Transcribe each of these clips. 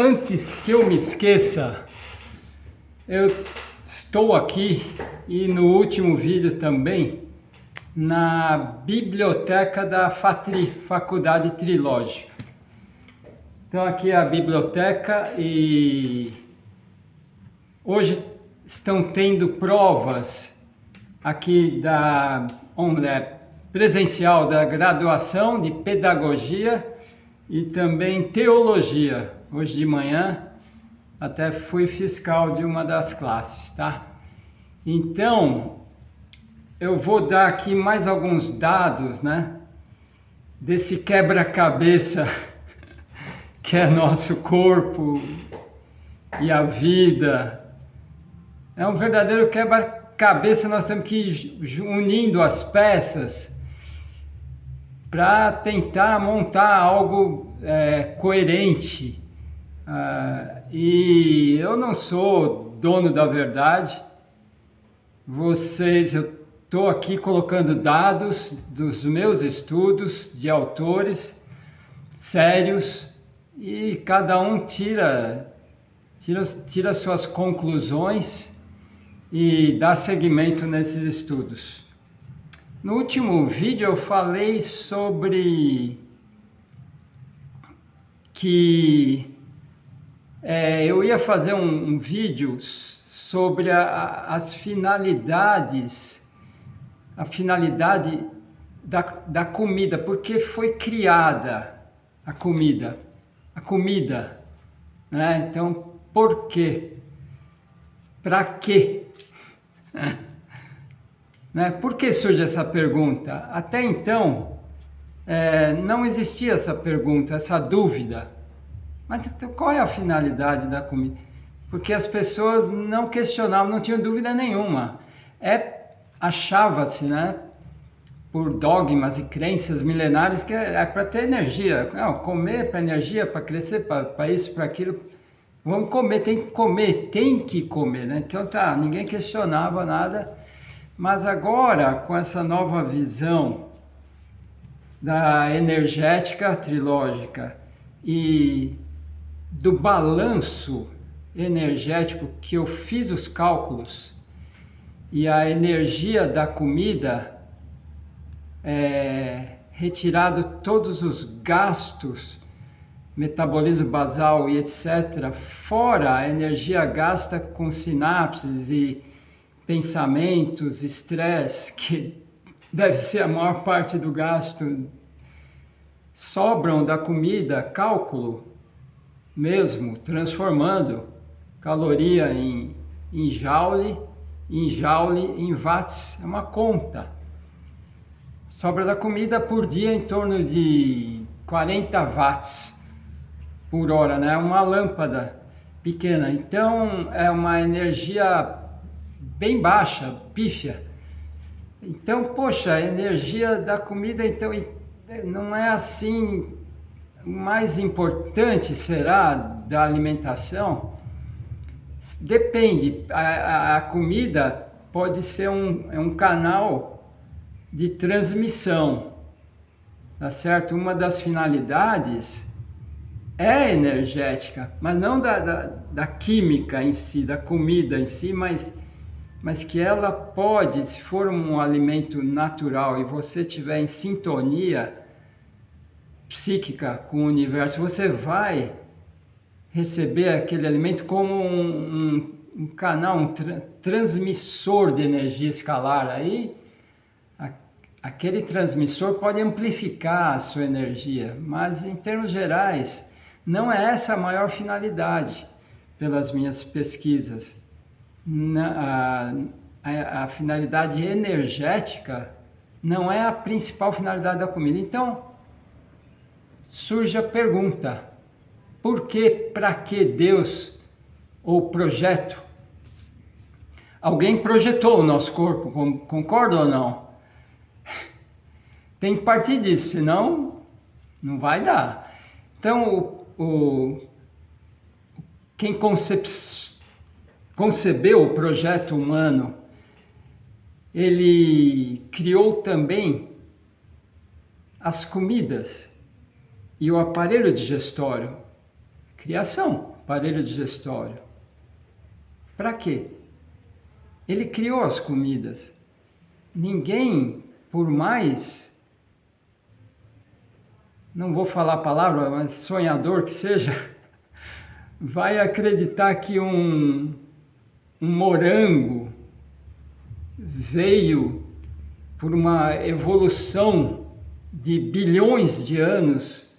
Antes que eu me esqueça, eu estou aqui e no último vídeo também na biblioteca da Faculdade Trilógica. Então aqui é a biblioteca e hoje estão tendo provas aqui da presencial da graduação de Pedagogia e também Teologia. Hoje de manhã até fui fiscal de uma das classes, tá? Então, eu vou dar aqui mais alguns dados, né? Desse quebra-cabeça que é nosso corpo e a vida. É um verdadeiro quebra-cabeça, nós temos que ir unindo as peças para tentar montar algo coerente. E eu não sou dono da verdade. Eu estou aqui colocando dados dos meus estudos de autores sérios e cada um tira suas conclusões e dá seguimento nesses estudos. No último vídeo eu falei sobre que eu ia fazer um vídeo sobre as finalidades, a finalidade da comida, porque foi criada a comida, né? Então, por quê? Para quê? Né? Por que surge essa pergunta? Até então, não existia essa pergunta, essa dúvida. Mas então, qual é a finalidade da comida? Porque as pessoas não questionavam, não tinham dúvida nenhuma. Achava-se, né, por dogmas e crenças milenares que é para ter energia. Não, comer para energia, para crescer, para isso, para aquilo. Vamos comer, tem que comer, né? Então tá, ninguém questionava nada. Mas agora, com essa nova visão da energética trilógica e do balanço energético, que eu fiz os cálculos, e a energia da comida, retirado todos os gastos, metabolismo basal e etc., fora a energia gasta com sinapses e pensamentos, estresse, que deve ser a maior parte do gasto, sobram da comida, cálculo mesmo, transformando caloria em joule em watts, é uma conta. Sobra da comida por dia em torno de 40 watts por hora, né? Uma lâmpada pequena. Então é uma energia bem baixa, pífia. Então, poxa, a energia da comida então não é assim o mais importante, será, da alimentação? Depende. A comida pode ser um canal de transmissão, tá certo? Uma das finalidades é energética, mas não da química em si, da comida em si, mas que ela pode, se for um alimento natural e você estiver em sintonia psíquica com o universo, você vai receber aquele alimento como um canal, um transmissor de energia escalar. Aí aquele transmissor pode amplificar a sua energia, mas em termos gerais não é essa a maior finalidade pelas minhas pesquisas. A finalidade energética não é a principal finalidade da comida. Então surge a pergunta: por que, para que Deus ou projeto? Alguém projetou o nosso corpo, concorda ou não? Tem que partir disso, senão não vai dar. Então, quem concebeu o projeto humano, ele criou também as comidas e o aparelho digestório. Criação, aparelho digestório. Para quê? Ele criou as comidas. Ninguém, por mais, não vou falar a palavra, mas sonhador que seja, vai acreditar que um morango veio por uma evolução de bilhões de anos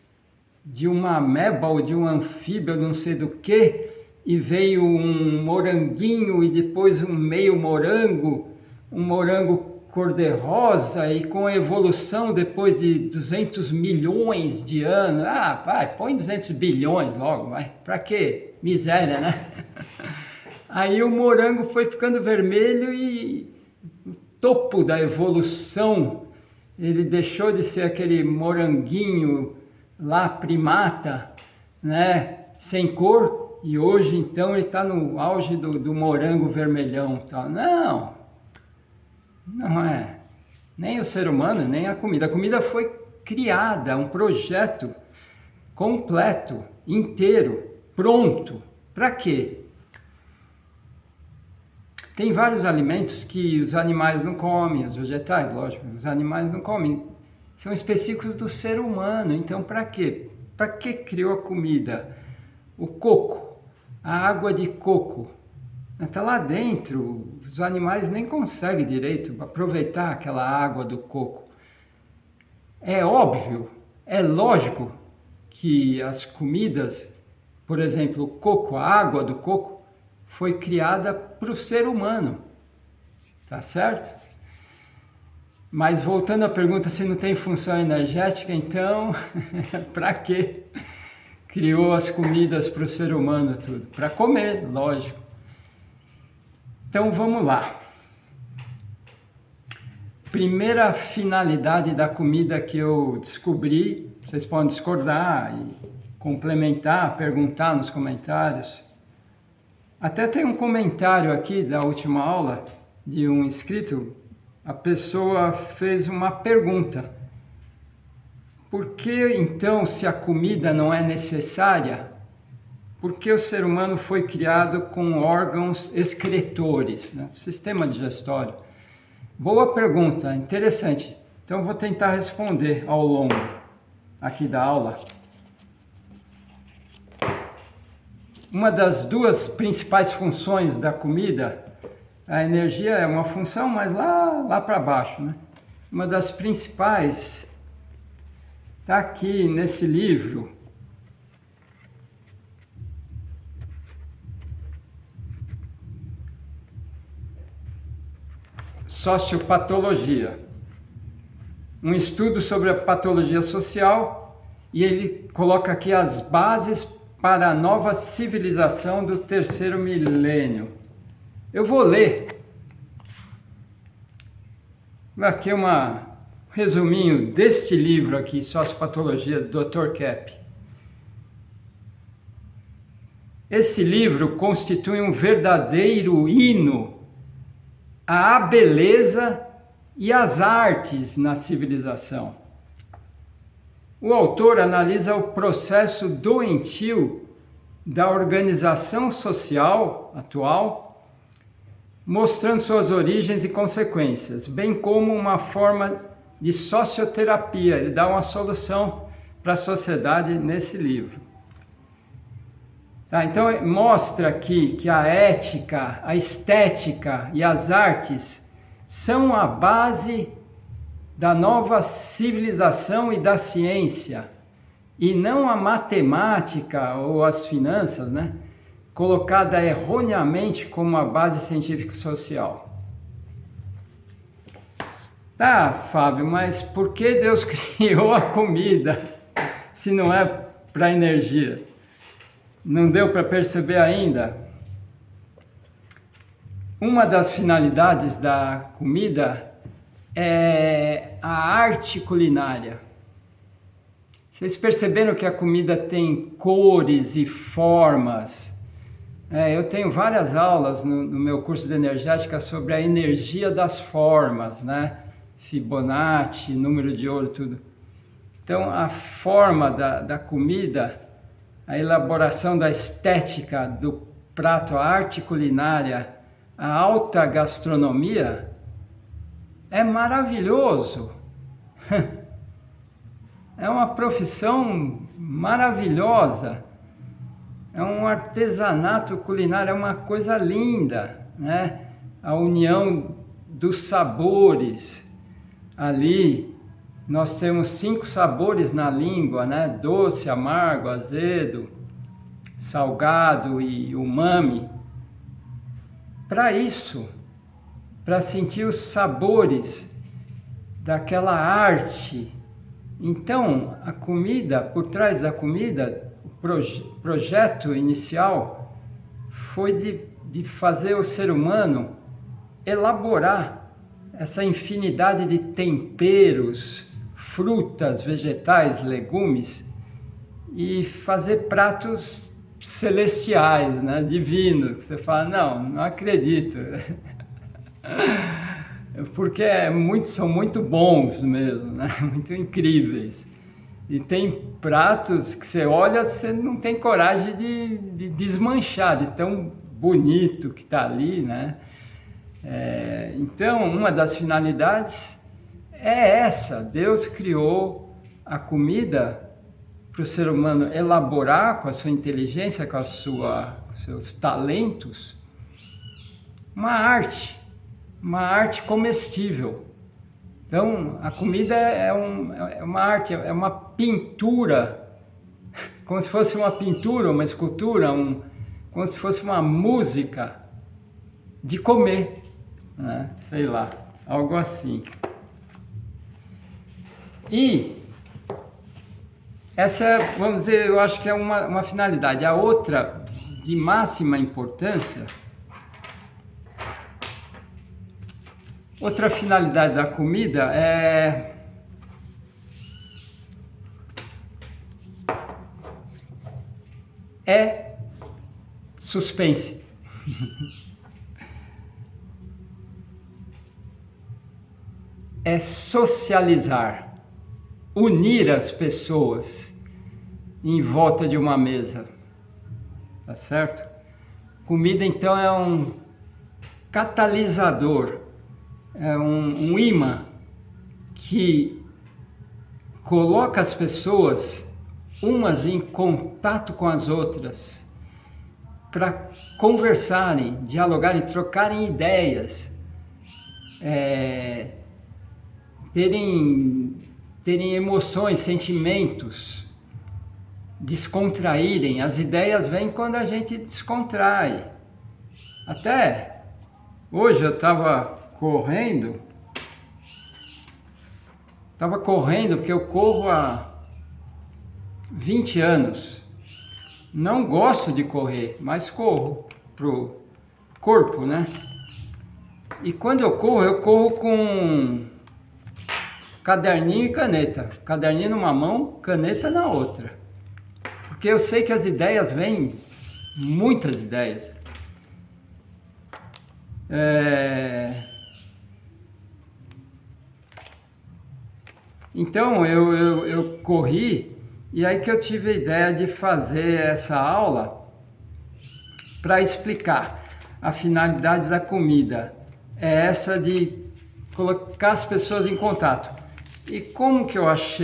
de uma ameba ou de um anfíbio, não sei do que, e veio um moranguinho e depois um meio morango, um morango cor-de-rosa, e com a evolução depois de 200 milhões de anos, vai, põe 200 bilhões logo, vai, pra quê? Miséria, né? Aí o morango foi ficando vermelho e o topo da evolução, ele deixou de ser aquele moranguinho lá primata, né, sem cor, e hoje então ele está no auge do morango vermelhão, tal. Não é nem o ser humano, nem a comida. A comida foi criada, um projeto completo, inteiro, pronto. Para quê? Tem vários alimentos que os animais não comem, os vegetais, lógico, os animais não comem. São específicos do ser humano. Então, para quê? Para que criou a comida? O coco, a água de coco, está lá dentro. Os animais nem conseguem direito aproveitar aquela água do coco. É óbvio, é lógico que as comidas, por exemplo, o coco, a água do coco, foi criada para o ser humano, tá certo? Mas voltando à pergunta se não tem função energética, então, para que criou as comidas para o ser humano tudo? Para comer, lógico. Então vamos lá. Primeira finalidade da comida que eu descobri, vocês podem discordar e complementar, perguntar nos comentários. Até tem um comentário aqui da última aula de um inscrito. A pessoa fez uma pergunta: por que então, se a comida não é necessária, por que o ser humano foi criado com órgãos excretores, né? Sistema digestório? Boa pergunta, interessante. Então eu vou tentar responder ao longo aqui da aula. Uma das duas principais funções da comida, a energia é uma função, mas lá para baixo, né? Uma das principais está aqui nesse livro. Sociopatologia. Um estudo sobre a patologia social, e ele coloca aqui as bases para a nova civilização do terceiro milênio. Eu vou ler aqui um resuminho deste livro aqui, Sociopatologia, do Dr. Kepp. Esse livro constitui um verdadeiro hino à beleza e às artes na civilização. O autor analisa o processo doentio da organização social atual, mostrando suas origens e consequências, bem como uma forma de socioterapia. Ele dá uma solução para a sociedade nesse livro. Tá, então mostra aqui que a ética, a estética e as artes são a base da nova civilização e da ciência, e não a matemática ou as finanças, né? Colocada erroneamente como a base científico-social. Tá, Fábio, mas por que Deus criou a comida se não é para energia? Não deu para perceber ainda? Uma das finalidades da comida é a arte culinária. Vocês perceberam que a comida tem cores e formas? Eu tenho várias aulas no meu curso de energética sobre a energia das formas, né? Fibonacci, número de ouro, tudo. Então, a forma da comida a elaboração da estética do prato, a arte culinária, a alta gastronomia, é maravilhoso. É uma profissão maravilhosa. É um artesanato culinário, é uma coisa linda, né? A união dos sabores. Ali nós temos 5 sabores na língua, né? Doce, amargo, azedo, salgado e umami. Para isso, para sentir os sabores daquela arte. Então, a comida, por trás da comida, o projeto inicial foi de fazer o ser humano elaborar essa infinidade de temperos, frutas, vegetais, legumes e fazer pratos celestiais, né, divinos, que você fala, não acredito, porque são muito bons mesmo, né, muito incríveis. E tem pratos que você olha, você não tem coragem de desmanchar, de tão bonito que está ali, né? Então, uma das finalidades é essa. Deus criou a comida para o ser humano elaborar com a sua inteligência, com seus talentos, uma arte comestível. Então, a comida é uma arte, é uma pintura, como se fosse uma pintura, uma escultura, como se fosse uma música de comer, né? Sei lá, algo assim. E essa, vamos dizer, eu acho que é uma finalidade. A outra, de máxima importância, outra finalidade da comida é suspense. É socializar, unir as pessoas em volta de uma mesa, tá certo? Comida, então, é um catalisador, é um imã que coloca as pessoas umas em contato com as outras para conversarem, dialogarem, trocarem ideias, terem emoções, sentimentos, descontraírem. As ideias vêm quando a gente descontrai. Até hoje eu estava correndo porque eu corro há 20 anos. Não gosto de correr, mas corro pro corpo, né? E quando eu corro com caderninho e caneta. Caderninho numa mão, caneta na outra. Porque eu sei que as ideias vêm, muitas ideias. Então eu corri, e aí que eu tive a ideia de fazer essa aula para explicar a finalidade da comida. É essa de colocar as pessoas em contato. E como que eu acho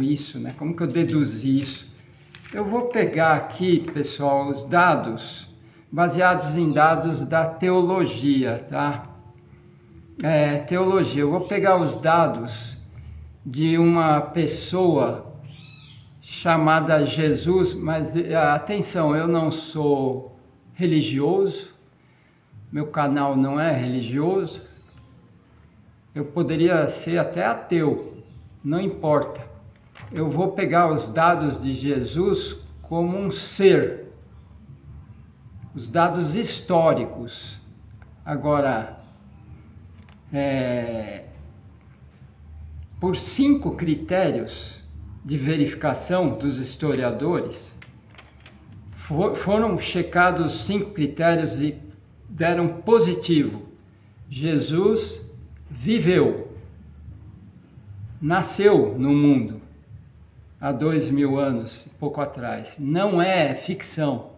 isso, né? Como que eu deduzi isso? Eu vou pegar aqui, pessoal, os dados, baseados em dados da teologia, tá? Teologia. Eu vou pegar os dados de uma pessoa chamada Jesus, mas atenção, eu não sou religioso, meu canal não é religioso, eu poderia ser até ateu, não importa. Eu vou pegar os dados de Jesus como um ser, os dados históricos. Agora, por 5 critérios de verificação dos historiadores, foram checados 5 critérios e deram positivo. Jesus viveu, nasceu no mundo, há 2000 anos, pouco atrás. Não é ficção,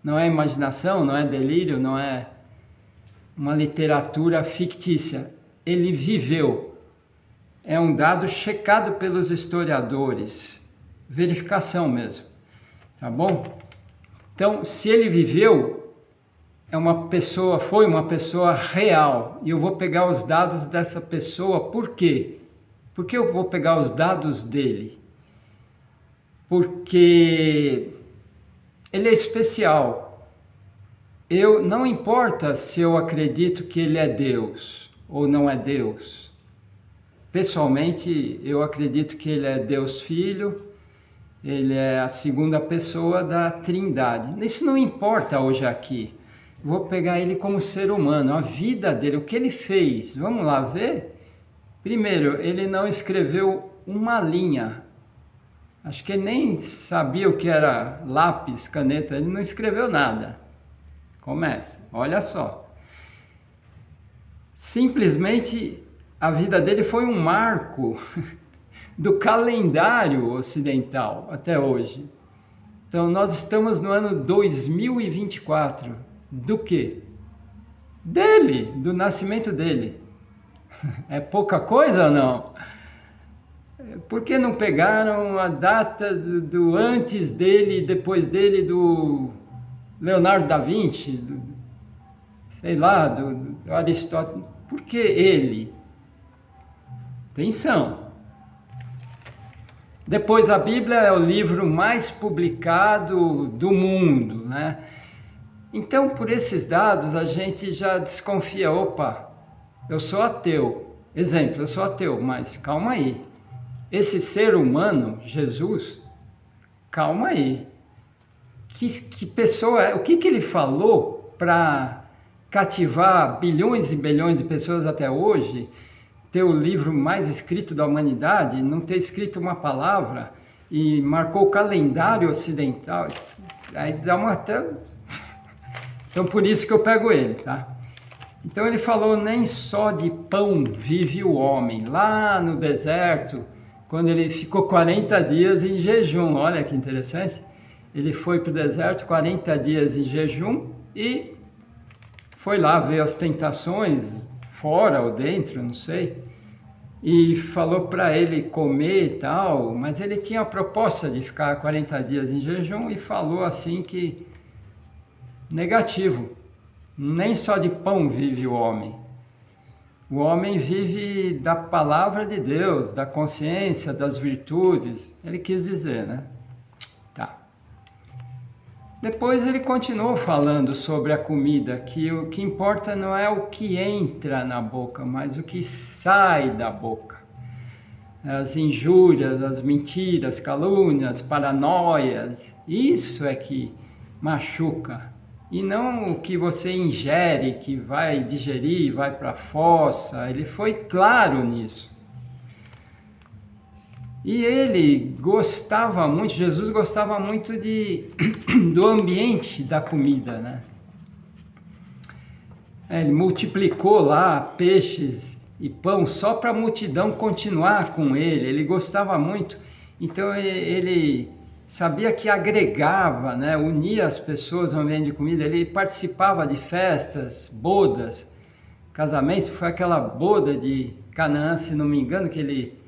não é imaginação, não é delírio, não é uma literatura fictícia. Ele viveu. É um dado checado pelos historiadores, verificação mesmo, tá bom? Então, se ele viveu, foi uma pessoa real, e eu vou pegar os dados dessa pessoa. Por quê? Por que eu vou pegar os dados dele? Porque ele é especial. Não importa se eu acredito que ele é Deus ou não é Deus. Pessoalmente, eu acredito que ele é Deus Filho, ele é a segunda pessoa da Trindade. Isso não importa hoje aqui. Vou pegar ele como ser humano, a vida dele, o que ele fez. Vamos lá ver? Primeiro, ele não escreveu uma linha. Acho que ele nem sabia o que era lápis, caneta, ele não escreveu nada. Começa, olha só. Simplesmente a vida dele foi um marco do calendário ocidental até hoje. Então nós estamos no ano 2024. Do quê? Dele, do nascimento dele. É pouca coisa ou não? Por que não pegaram a data do antes dele e depois dele do Leonardo da Vinci, do Aristóteles? Por que ele? Atenção! Depois, a Bíblia é o livro mais publicado do mundo, né? Então, por esses dados, a gente já desconfia. Opa, eu sou ateu. Exemplo, eu sou ateu, mas calma aí. Esse ser humano, Jesus, calma aí. Que pessoa é? O que ele falou para cativar bilhões e bilhões de pessoas até hoje? Ter o livro mais escrito da humanidade, não ter escrito uma palavra e marcou o calendário ocidental. Aí dá uma até... Então, por isso que eu pego ele, tá? Então, ele falou: nem só de pão vive o homem. Lá no deserto, quando ele ficou 40 dias em jejum, olha que interessante. Ele foi para o deserto 40 dias em jejum e foi lá ver as tentações, fora ou dentro, não sei, e falou para ele comer e tal, mas ele tinha a proposta de ficar 40 dias em jejum e falou assim que negativo, nem só de pão vive o homem vive da palavra de Deus, da consciência, das virtudes, ele quis dizer, né? Tá. Depois ele continuou falando sobre a comida, que o que importa não é o que entra na boca, mas o que sai da boca. As injúrias, as mentiras, calúnias, paranoias, isso é que machuca. E não o que você ingere, que vai digerir, vai para a fossa. Ele foi claro nisso. E ele gostava muito, Jesus gostava muito do ambiente da comida, né? Ele multiplicou lá peixes e pão só para a multidão continuar com ele. Ele gostava muito, então ele sabia que agregava, né? Unia as pessoas no ambiente de comida. Ele participava de festas, bodas, casamentos. Foi aquela boda de Canaã, se não me engano, que ele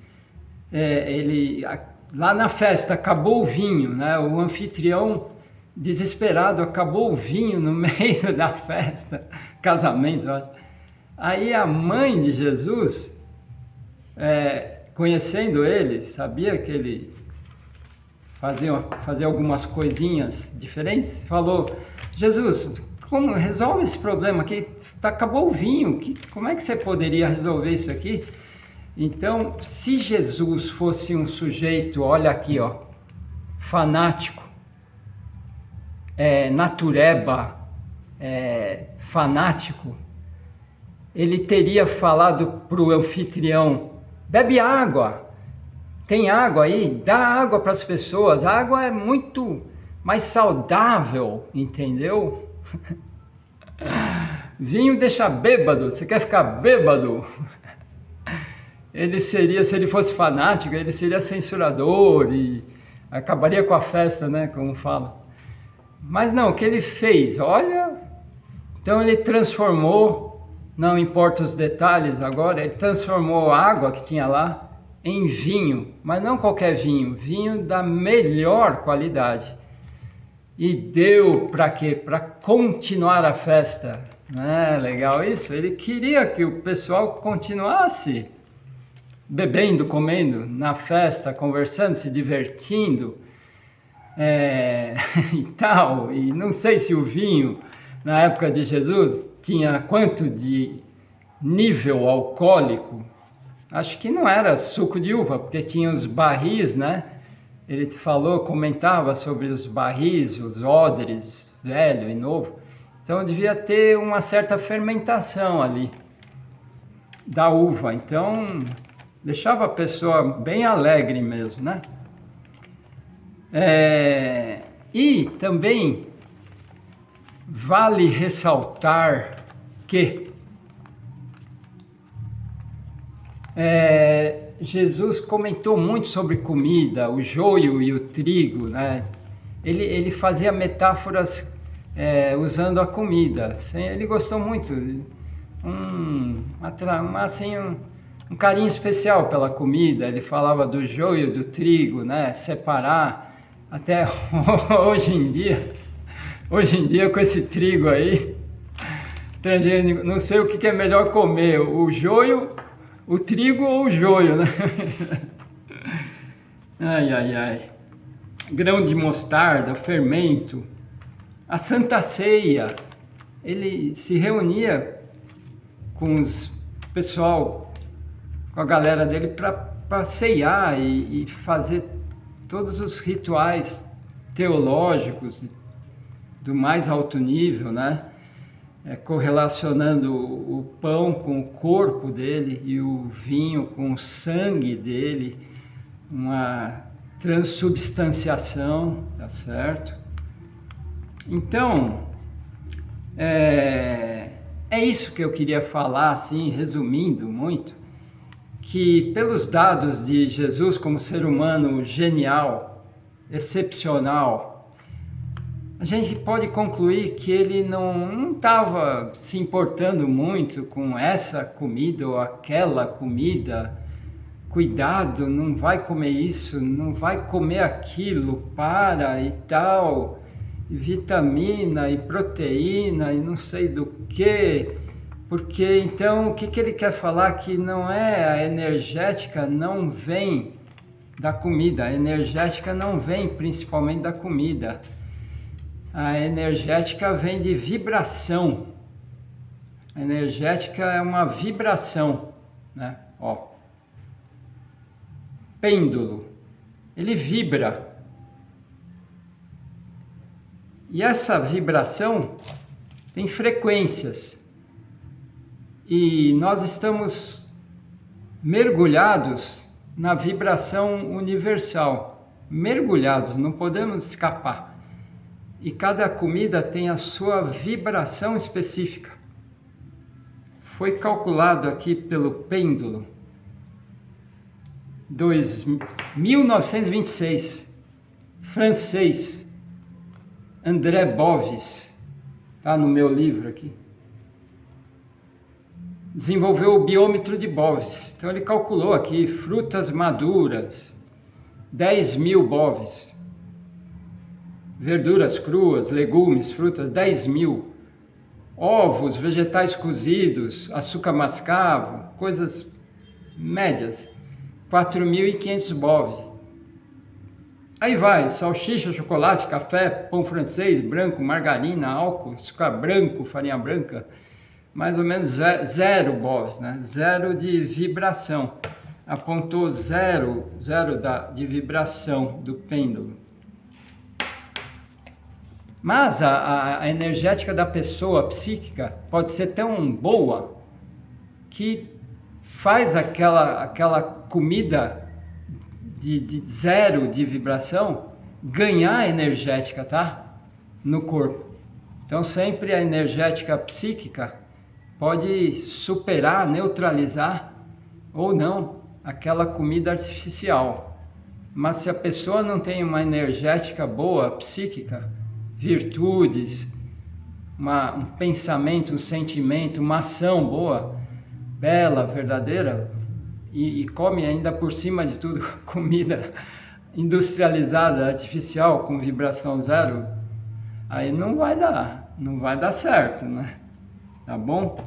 lá na festa acabou o vinho, né? O anfitrião desesperado, acabou o vinho no meio da festa, casamento. Aí a mãe de Jesus, conhecendo ele, sabia que ele fazia algumas coisinhas diferentes, falou: Jesus, como resolve esse problema aqui? Acabou o vinho, como é que você poderia resolver isso aqui? Então, se Jesus fosse um sujeito, olha aqui, ó, fanático, natureba, fanático, ele teria falado para o anfitrião: bebe água, tem água aí, dá água para as pessoas, a água é muito mais saudável, entendeu? Vinho deixa bêbado, você quer ficar bêbado? ele seria, se ele fosse fanático, ele seria censurador e acabaria com a festa, né, como fala. Mas não, o que ele fez? Olha, então ele transformou, não importa os detalhes agora, ele transformou a água que tinha lá em vinho, mas não qualquer vinho, vinho da melhor qualidade. E deu para quê? Para continuar a festa. Legal isso? Ele queria que o pessoal continuasse bebendo, comendo, na festa, conversando, se divertindo e tal. E não sei se o vinho, na época de Jesus, tinha quanto de nível alcoólico. Acho que não era suco de uva, porque tinha os barris, né? Ele falou, comentava sobre os barris, os odres, velho e novo. Então devia ter uma certa fermentação ali da uva. Então deixava a pessoa bem alegre mesmo, né? E também vale ressaltar que Jesus comentou muito sobre comida, o joio e o trigo, né? Ele fazia metáforas usando a comida. Ele gostou muito, um carinho especial pela comida. Ele falava do joio, do trigo, né? Separar. Até hoje em dia com esse trigo aí, transgênico, não sei o que é melhor comer, o joio, o trigo ou o joio, né? Ai. Grão de mostarda, fermento. A Santa Ceia, ele se reunia com os pessoal, com a galera dele para ceiar e fazer todos os rituais teológicos do mais alto nível, né? Correlacionando o pão com o corpo dele e o vinho com o sangue dele, uma transubstanciação, tá certo? Então, é isso que eu queria falar, assim, resumindo muito, que pelos dados de Jesus como ser humano genial, excepcional, a gente pode concluir que ele não estava se importando muito com essa comida ou aquela comida. Cuidado, não vai comer isso, não vai comer aquilo, para e tal, e vitamina e proteína e não sei do que. Porque então o que ele quer falar? Que não é a energética, não vem da comida, a energética não vem principalmente da comida. A energética vem de vibração. A energética é uma vibração, né? Pêndulo, ele vibra. E essa vibração tem frequências. E nós estamos mergulhados na vibração universal. Mergulhados, não podemos escapar. E cada comida tem a sua vibração específica. Foi calculado aqui pelo pêndulo, 1926, francês, André Boves, está no meu livro aqui, desenvolveu o biômetro de Boves. Então ele calculou aqui, frutas maduras, 10.000 Boves, verduras cruas, legumes, frutas, 10.000, ovos, vegetais cozidos, açúcar mascavo, coisas médias, 4.500 Boves. Aí vai, salsicha, chocolate, café, pão francês, branco, margarina, álcool, açúcar branco, farinha branca, mais ou menos zero Boves, né? Zero de vibração. Apontou zero de vibração do pêndulo. Mas a energética da pessoa psíquica pode ser tão boa que faz aquela comida de zero de vibração ganhar energética, tá? No corpo. Então sempre a energética psíquica pode superar, neutralizar ou não aquela comida artificial. Mas se a pessoa não tem uma energética boa, psíquica, virtudes, um pensamento, um sentimento, uma ação boa, bela, verdadeira, e come ainda por cima de tudo comida industrializada, artificial, com vibração zero, aí não vai dar certo, né? Tá bom?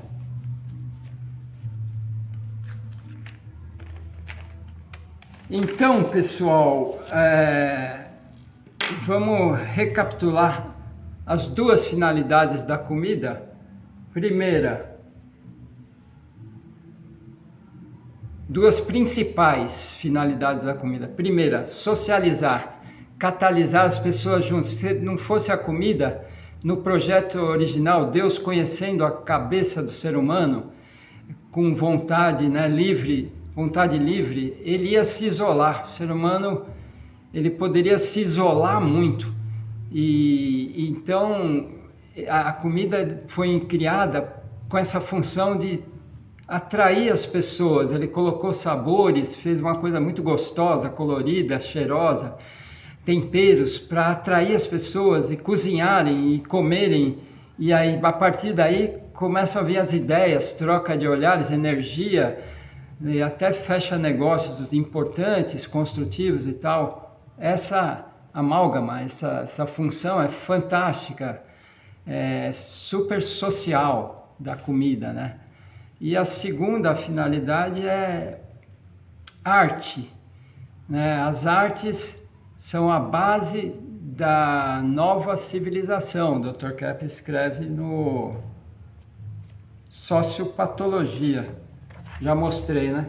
Então, pessoal, vamos recapitular as duas finalidades da comida. Primeira, duas principais finalidades da comida. Primeira, socializar, catalisar as pessoas juntas. Se não fosse a comida, no projeto original, Deus conhecendo a cabeça do ser humano, com vontade, né, vontade livre, ele ia se isolar. O ser humano, ele poderia se isolar muito. E então a comida foi criada com essa função de atrair as pessoas. Ele colocou sabores, fez uma coisa muito gostosa, colorida, cheirosa, temperos para atrair as pessoas e cozinharem e comerem. E aí, a partir daí, começam a vir as ideias, troca de olhares, energia, e até fecha negócios importantes, construtivos e tal. Essa amálgama, essa função é fantástica, é super social da comida, né? E a segunda finalidade é arte, né? As artes são a base da nova civilização. O Dr. Kepp escreve no Sociopatologia, já mostrei, né?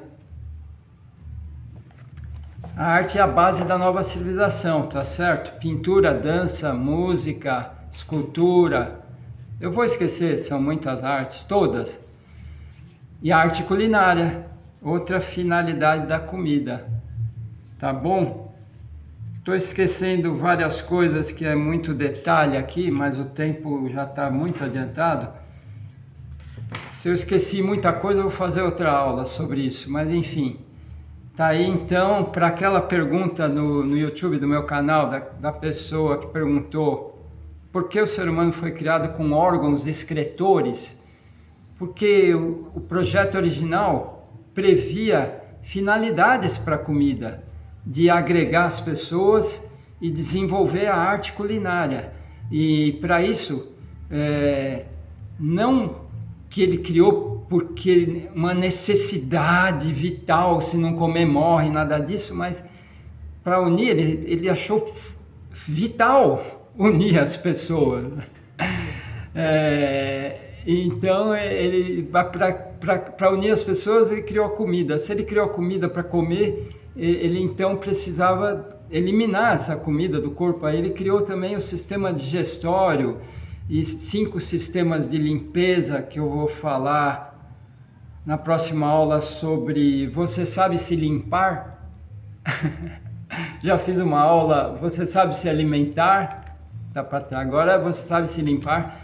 A arte é a base da nova civilização, tá certo? Pintura, dança, música, escultura. Eu vou esquecer, são muitas artes, todas. E a arte culinária, outra finalidade da comida. Tá bom? Estou esquecendo várias coisas que é muito detalhe aqui, mas o tempo já está muito adiantado. Se eu esqueci muita coisa, eu vou fazer outra aula sobre isso, mas enfim. Tá aí então, para aquela pergunta no YouTube do meu canal, da pessoa que perguntou por que o ser humano foi criado com órgãos excretores, porque o projeto original previa finalidades para a comida, de agregar as pessoas e desenvolver a arte culinária. E para isso, não que ele criou porque uma necessidade vital, se não comer morre, nada disso, mas para unir, ele achou vital unir as pessoas. Então, para unir as pessoas, ele criou a comida. Se ele criou a comida para comer, ele então precisava eliminar essa comida do corpo. Aí ele criou também o sistema digestório e 5 sistemas de limpeza que eu vou falar na próxima aula sobre você sabe se limpar? Já fiz uma aula, você sabe se alimentar? Dá para ter. Agora você sabe se limpar.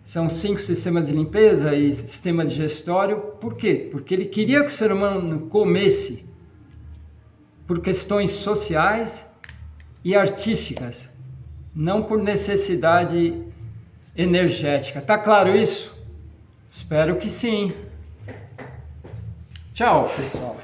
São 5 sistemas de limpeza e sistema digestório. Por quê? Porque ele queria que o ser humano comesse por questões sociais e artísticas, não por necessidade energética. Tá claro isso? Espero que sim. Tchau, pessoal.